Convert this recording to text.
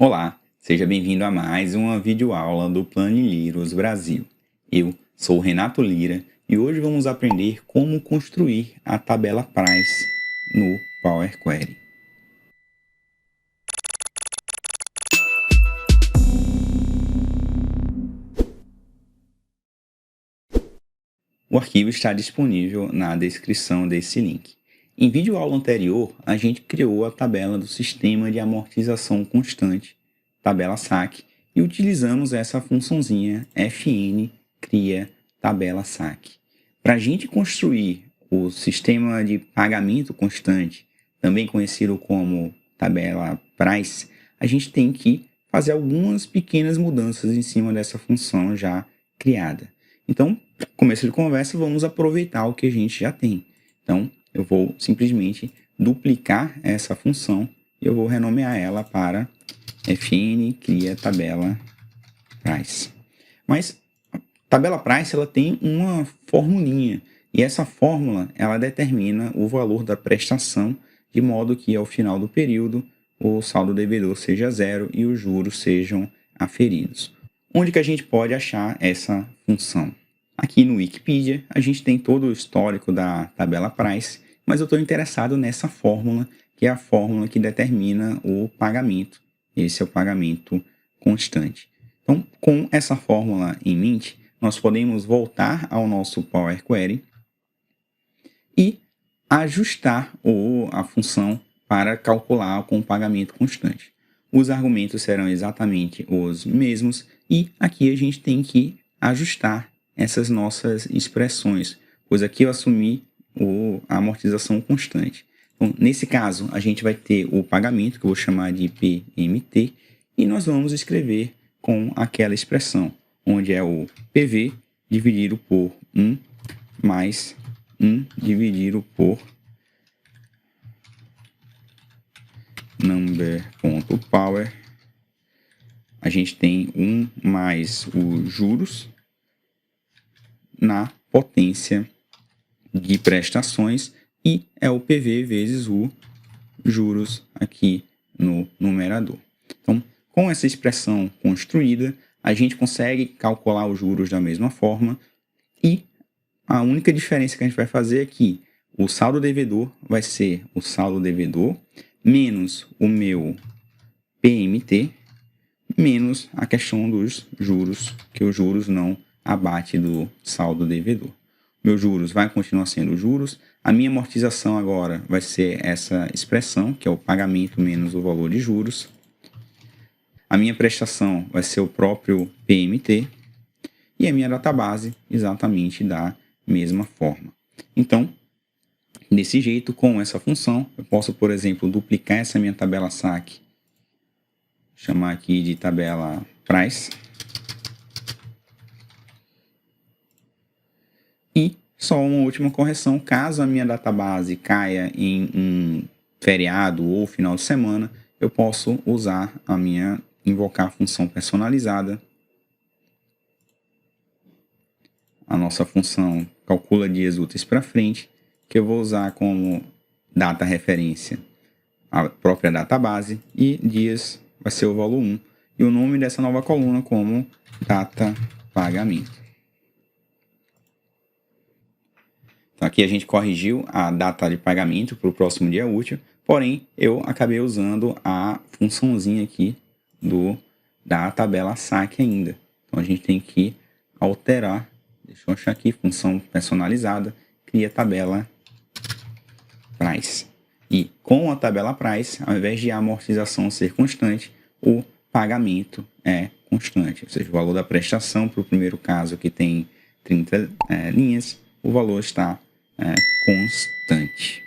Olá, seja bem-vindo a mais uma videoaula do Planilírus Brasil. Eu sou o Renato Lira e hoje vamos aprender como construir a tabela Price no Power Query. O arquivo está disponível na descrição desse link. Em videoaula anterior, a gente criou a tabela do Sistema de Amortização Constante, tabela SAC, e utilizamos essa funçãozinha fn cria tabela SAC. Para a gente construir o Sistema de Pagamento Constante, também conhecido como tabela Price, a gente tem que fazer algumas pequenas mudanças em cima dessa função já criada. Então, para começo de conversa, vamos aproveitar o que a gente já tem. Então, eu vou simplesmente duplicar essa função e eu vou renomear ela para fn cria tabela price. Mas a tabela price ela tem uma formulinha e essa fórmula ela determina o valor da prestação de modo que ao final do período o saldo devedor seja zero e os juros sejam aferidos. Onde que a gente pode achar essa função? Aqui no Wikipedia, a gente tem todo o histórico da tabela Price, mas eu estou interessado nessa fórmula, que é a fórmula que determina o pagamento. Esse é o pagamento constante. Então, com essa fórmula em mente, nós podemos voltar ao nosso Power Query e ajustar a função para calcular com o pagamento constante. Os argumentos serão exatamente os mesmos e aqui a gente tem que ajustar essas nossas expressões, pois aqui eu assumi a amortização constante. Então, nesse caso, a gente vai ter o pagamento, que eu vou chamar de PMT, e nós vamos escrever com aquela expressão, onde é o PV dividido por 1 mais 1 dividido por number.power. A gente tem 1 mais os juros na potência de prestações e é o PV vezes o juros aqui no numerador. Então, com essa expressão construída, a gente consegue calcular os juros da mesma forma e a única diferença que a gente vai fazer é que o saldo devedor vai ser o saldo devedor menos o meu PMT menos a questão dos juros, que os juros não abate do saldo devedor. Meus juros vai continuar sendo juros. A minha amortização agora vai ser essa expressão, que é o pagamento menos o valor de juros. A minha prestação vai ser o próprio PMT. E a minha database exatamente da mesma forma. Então, desse jeito, com essa função, eu posso, por exemplo, duplicar essa minha tabela SAC, chamar aqui de tabela Price. E só uma última correção, caso a minha database caia em um feriado ou final de semana, eu posso usar invocar a função personalizada. A nossa função calcula dias úteis para frente, que eu vou usar como data referência a própria database e dias vai ser o valor 1 e o nome dessa nova coluna como data pagamento. Então aqui a gente corrigiu a data de pagamento para o próximo dia útil, porém eu acabei usando a funçãozinha aqui da tabela SAC ainda. Então a gente tem que alterar, deixa eu achar aqui, função personalizada, cria tabela Price. E com a tabela Price, ao invés de a amortização ser constante, o pagamento é constante. Ou seja, o valor da prestação para o primeiro caso que tem 30 linhas, o valor está constante.